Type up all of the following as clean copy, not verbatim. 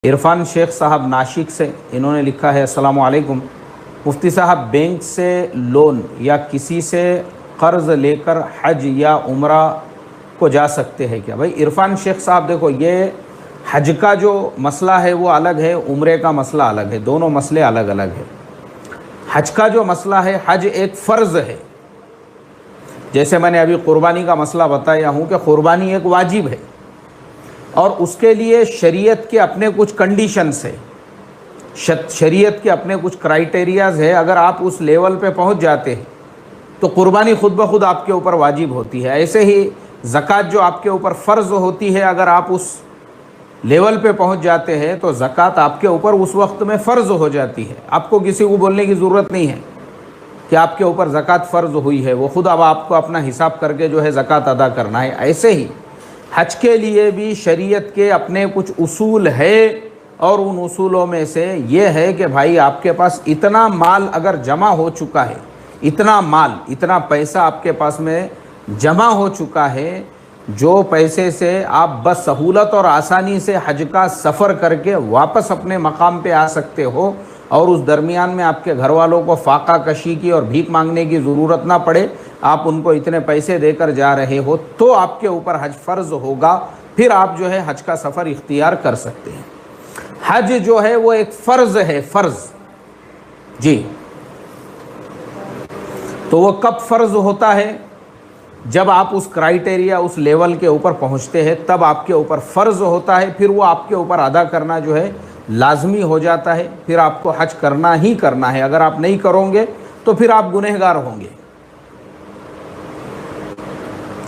इरफान शेख साहब नाशिक से, इन्होंने लिखा है अस्सलामु अलैकुम। मुफ्ती साहब, बैंक से लोन या किसी से कर्ज़ लेकर हज या उम्रा को जा सकते हैं क्या? भाई इरफान शेख साहब, देखो, ये हज का जो मसला है वो अलग है, उम्रे का मसला अलग है, दोनों मसले अलग अलग है। हज का जो मसला है, हज एक फ़र्ज़ है। जैसे मैंने अभी क़ुरबानी का मसला बताया हूँ कि क़ुरबानी एक वाजिब है और उसके लिए शरीयत के अपने कुछ कंडीशंस है, शरीयत के अपने कुछ क्राइटेरियाज़ है। अगर आप उस लेवल पे पहुंच जाते हैं तो कुर्बानी खुद ब खुद आपके ऊपर वाजिब होती है। ऐसे ही ज़कात जो आपके ऊपर फ़र्ज़ होती है, अगर आप उस लेवल पे पहुंच जाते हैं तो ज़कात आपके ऊपर उस वक्त में फ़र्ज़ हो जाती है। आपको किसी को बोलने की ज़रूरत नहीं है कि आपके ऊपर ज़कात फ़र्ज़ हुई है, वो खुद अब आपको अपना हिसाब करके जो है ज़कात अदा करना है। ऐसे ही हज के लिए भी शरीयत के अपने कुछ उसूल है और उन उसूलों में से ये है कि भाई आपके पास इतना माल अगर जमा हो चुका है, इतना माल, इतना पैसा आपके पास में जमा हो चुका है, जो पैसे से आप बस सहूलत और आसानी से हज का सफ़र करके वापस अपने मकाम पे आ सकते हो और उस दरमियान में आपके घर वालों को फाका कशी की और भीख मांगने की ज़रूरत ना पड़े, आप उनको इतने पैसे देकर जा रहे हो, तो आपके ऊपर हज फ़र्ज़ होगा। फिर आप जो है हज का सफ़र इख्तियार कर सकते हैं। हज जो है वो एक फ़र्ज़ है, फ़र्ज़ जी। तो वो कब फ़र्ज़ होता है? जब आप उस क्राइटेरिया, उस लेवल के ऊपर पहुंचते हैं, तब आपके ऊपर फ़र्ज़ होता है। फिर वो आपके ऊपर अदा करना जो है लाजमी हो जाता है। फिर आपको हज करना ही करना है। अगर आप नहीं करोगे तो फिर आप गुनहगार होंगे।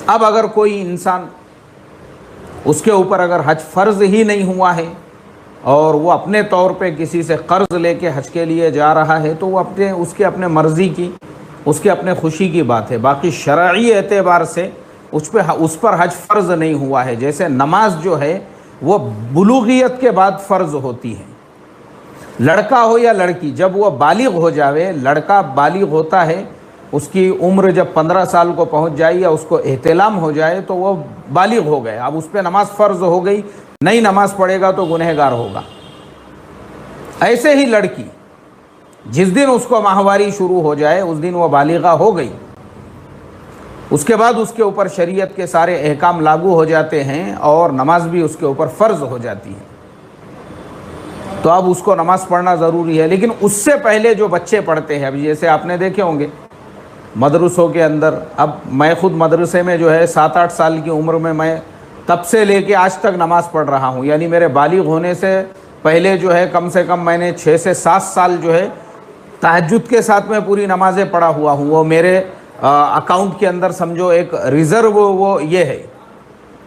अब अगर कोई इंसान, उसके ऊपर अगर हज फ़र्ज़ ही नहीं हुआ है और वो अपने तौर पे किसी से कर्ज़ लेके हज के लिए जा रहा है, तो वो उसके अपने मर्ज़ी की, उसके अपने खुशी की बात है। बाकी शरई एतबार से उस पर हज फ़र्ज़ नहीं हुआ है। जैसे नमाज जो है वो बुलूगियत के बाद फ़र्ज़ होती है। लड़का हो या लड़की, जब वो बालिग हो जावे, लड़का बालिग होता है, उसकी उम्र जब 15 साल को पहुंच जाए या उसको एहतिलाम हो जाए तो वो बालिग हो गए। अब उस पर नमाज फ़र्ज़ हो गई, नहीं नमाज पढ़ेगा तो गुनहगार होगा। ऐसे ही लड़की, जिस दिन उसको माहवारी शुरू हो जाए उस दिन वो बालिगा हो गई। उसके बाद उसके ऊपर शरीयत के सारे अहकाम लागू हो जाते हैं और नमाज भी उसके ऊपर फ़र्ज़ हो जाती है। तो अब उसको नमाज़ पढ़ना ज़रूरी है। लेकिन उससे पहले जो बच्चे पढ़ते हैं, अभी जैसे आपने देखे होंगे मदरसों के अंदर, अब मैं ख़ुद मदरसे में जो है 7-8 साल की उम्र में मैं तब से लेके आज तक नमाज़ पढ़ रहा हूँ। यानी मेरे बालिग होने से पहले जो है कम से कम मैंने 6 से 7 साल जो है तहज्जुद के साथ में पूरी नमाज़ें पढ़ा हुआ हूँ। वो मेरे अकाउंट के अंदर समझो एक रिज़र्व वो ये है।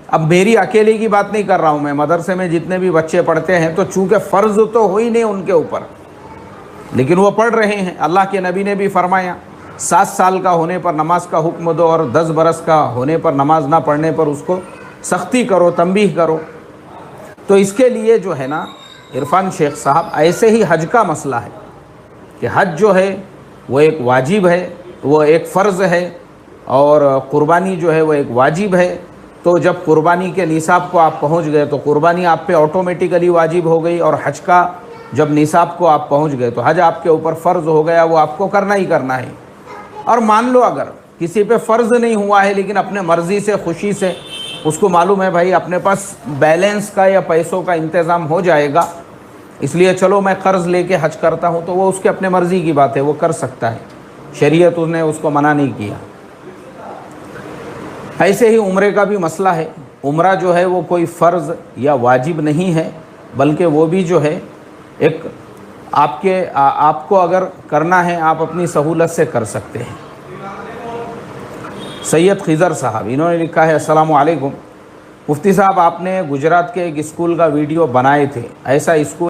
अब मेरी अकेले की बात नहीं कर रहा हूँ मैं, मदरसे में जितने भी बच्चे पढ़ते हैं, तो चूँकि फ़र्ज़ तो हो ही नहीं उनके ऊपर, लेकिन वो पढ़ रहे हैं। अल्लाह के नबी ने भी फरमाया 7 साल का होने पर नमाज का हुक्म दो और 10 बरस का होने पर नमाज ना पढ़ने पर उसको सख्ती करो, तंबीह करो। तो इसके लिए जो है ना इरफान शेख साहब, ऐसे ही हज का मसला है कि हज जो है वो एक वाजिब है, वो एक फ़र्ज़ है और क़ुरबानी जो है वो एक वाजिब है। तो जब क़ुरबानी के निसाब को आप पहुंच गए तो क़ुरबानी आप पे ऑटोमेटिकली वाजिब हो गई, और हज का जब निसाब को आप पहुंच गए तो हज आपके ऊपर फ़र्ज़ हो गया, वो आपको करना ही करना है। और मान लो अगर किसी पे फ़र्ज़ नहीं हुआ है लेकिन अपने मर्ज़ी से, खुशी से, उसको मालूम है भाई अपने पास बैलेंस का या पैसों का इंतज़ाम हो जाएगा, इसलिए चलो मैं कर्ज़ लेके हज करता हूँ, तो वो उसके अपने मर्ज़ी की बात है, वो कर सकता है। शरीयत उसने उसको मना नहीं किया। ऐसे ही उम्रे का भी मसला है। उम्रा जो है वो कोई फ़र्ज़ या वाजिब नहीं है, बल्कि वो भी जो है एक आपको अगर करना है आप अपनी सहूलत से कर सकते हैं। सैयद खिज़र साहब, इन्होंने लिखा है अस्सलामु अलैकुम। मुफ्ती साहब, आपने गुजरात के एक स्कूल का वीडियो बनाए थे, ऐसा स्कूल